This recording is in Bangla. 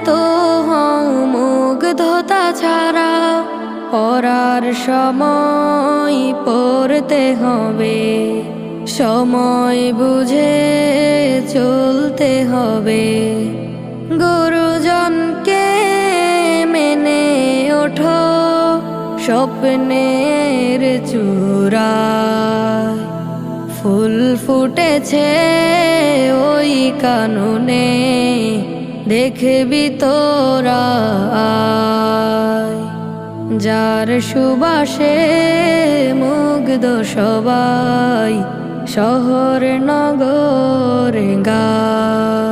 তো মুগ্ধতা ছাড়া পড়ার সময় পড়তে হবে, সময় বুঝে চলতে হবে। গুরুজনকে মেনে ওঠো স্বপ্নের চূড়ায়, ফুল ফুটেছে ওই কাননে দেখবি তোরা আয়। যার সুবাসে মুগ্ধ সবাই শহর নগর গায়।